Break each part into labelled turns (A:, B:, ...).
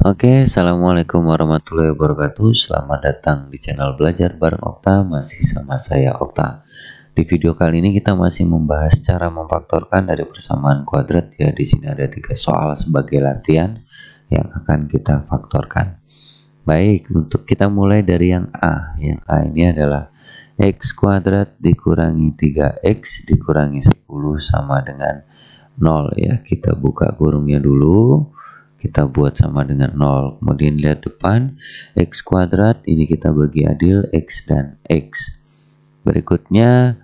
A: Oke, assalamualaikum warahmatullahi wabarakatuh. Selamat datang di channel belajar bareng Okta, masih sama saya Okta. Di video kali ini kita masih membahas cara memfaktorkan dari persamaan kuadrat ya. Di sini ada 3 soal sebagai latihan yang akan kita faktorkan. Baik, untuk kita mulai dari yang A. Yang A ini adalah x kuadrat dikurangi 3x dikurangi 10 sama dengan 0 ya. Kita buka kurungnya dulu. Kita buat sama dengan 0. Kemudian lihat depan, x kuadrat ini kita bagi adil x dan x. Berikutnya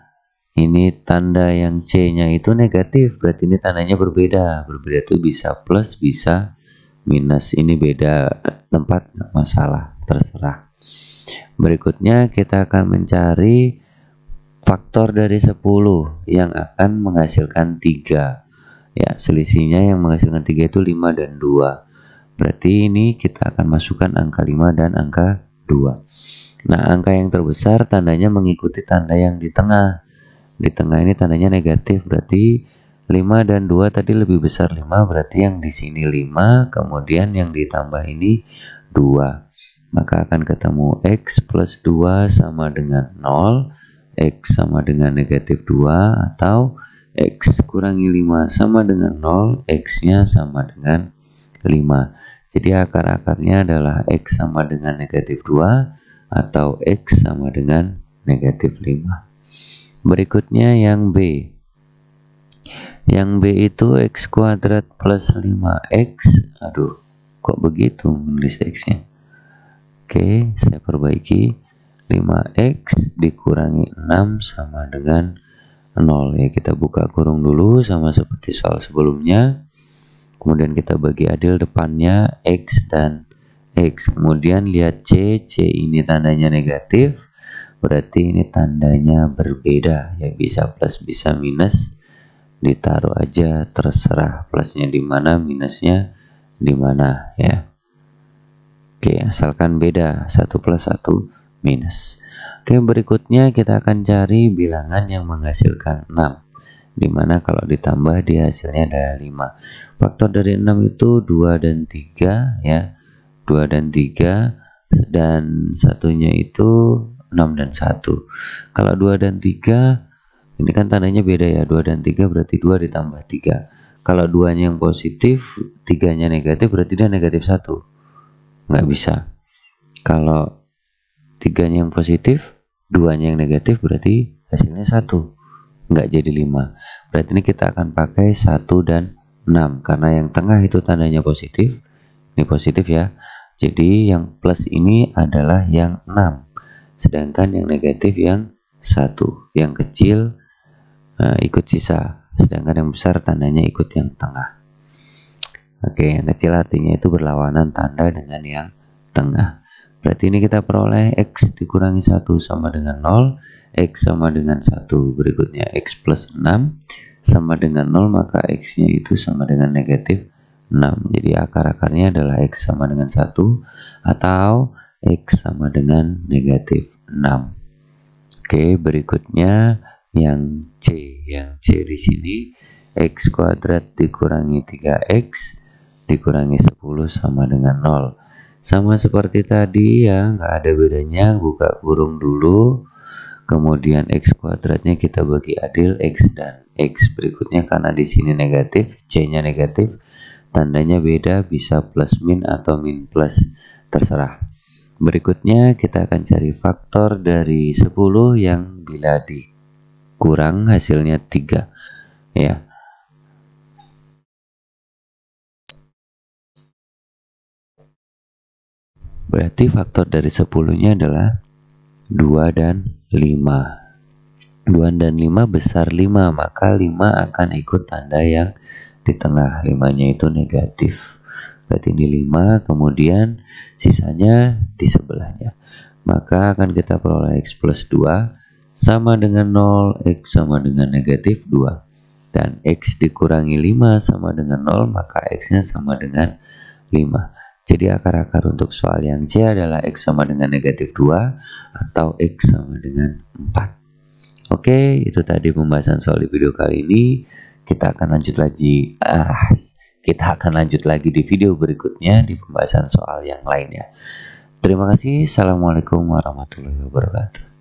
A: ini tanda yang C-nya itu negatif, berarti ini tandanya berbeda. Berbeda itu bisa plus, bisa minus. Ini beda tempat, nggak masalah, terserah. Berikutnya kita akan mencari faktor dari 10 yang akan menghasilkan 3. Ya, selisihnya yang menghasilkan 3 itu 5 dan 2. Berarti ini kita akan masukkan angka 5 dan angka 2. Nah, angka yang terbesar tandanya mengikuti tanda yang di tengah. Di tengah ini tandanya negatif, berarti 5 dan 2 tadi lebih besar 5, berarti yang di sini 5, kemudian yang ditambah ini 2. Maka akan ketemu x plus 2 sama dengan 0, x sama dengan negatif 2, atau x kurangi 5 sama dengan 0, x-nya sama dengan 5. Jadi akar-akarnya adalah x sama dengan negatif 2 atau x sama dengan negatif 5. Berikutnya yang B. Yang B itu x kuadrat plus 5x. Aduh, kok begitu menulis x-nya? Oke, saya perbaiki. 5x dikurangi 6 sama dengan 0 ya. Kita buka kurung dulu sama seperti soal sebelumnya. Kemudian kita bagi adil depannya x dan x. Kemudian lihat C. C ini tandanya negatif, berarti ini tandanya berbeda ya, bisa plus bisa minus. Ditaruh aja, terserah plusnya di mana, minusnya di mana ya. Oke, asalkan beda, 1 plus 1 minus. Oke, berikutnya kita akan cari bilangan yang menghasilkan 6, dimana kalau ditambah dia hasilnya adalah 5. Faktor dari 6 itu 2 dan 3 ya, 2 dan 3, dan satunya itu 6 dan 1. Kalau 2 dan 3 ini kan tandanya beda ya, 2 dan 3 berarti 2 ditambah 3. Kalau 2-nya yang positif, 3-nya negatif, berarti dia negatif 1. Nggak bisa. Kalau 3-nya yang positif, 2-nya yang negatif, berarti hasilnya 1. Nggak jadi 5. Berarti ini kita akan pakai 1 dan 6. Karena yang tengah itu tandanya positif. Ini positif ya. Jadi yang plus ini adalah yang 6. Sedangkan yang negatif yang 1. Yang kecil ikut sisa. Sedangkan yang besar tandanya ikut yang tengah. Oke, yang kecil artinya itu berlawanan tanda dengan yang tengah. Berarti ini kita peroleh x dikurangi 1 sama dengan 0, x sama dengan 1. Berikutnya x plus 6 sama dengan 0, maka x-nya itu sama dengan negatif 6. Jadi akar-akarnya adalah x sama dengan 1 atau x sama dengan negatif 6. Oke, berikutnya yang C. Yang C di sini x kuadrat dikurangi 3x dikurangi 10 sama dengan 0. Sama seperti tadi ya, nggak ada bedanya. Buka kurung dulu, kemudian x kuadratnya kita bagi adil x dan x. Berikutnya karena di sini negatif, C-nya negatif, tandanya beda, bisa plus min atau min plus, terserah. Berikutnya kita akan cari faktor dari 10 yang bila dikurang hasilnya 3 ya. Berarti faktor dari 10-nya adalah 2 dan 5. 2 dan 5 besar 5, maka 5 akan ikut tanda yang di tengah. 5-nya itu negatif. Berarti ini 5, kemudian sisanya di sebelahnya. Maka akan kita peroleh x plus 2 sama dengan 0, x sama dengan negatif 2. Dan x dikurangi 5 sama dengan 0, maka x-nya sama dengan 5. Jadi akar-akar untuk soal yang C adalah x sama dengan negatif 2 atau x sama dengan 4. Oke, itu tadi pembahasan soal di video kali ini. Kita akan lanjut lagi Kita akan lanjut lagi di video berikutnya di pembahasan soal yang lainnya. Terima kasih. Assalamualaikum warahmatullahi wabarakatuh.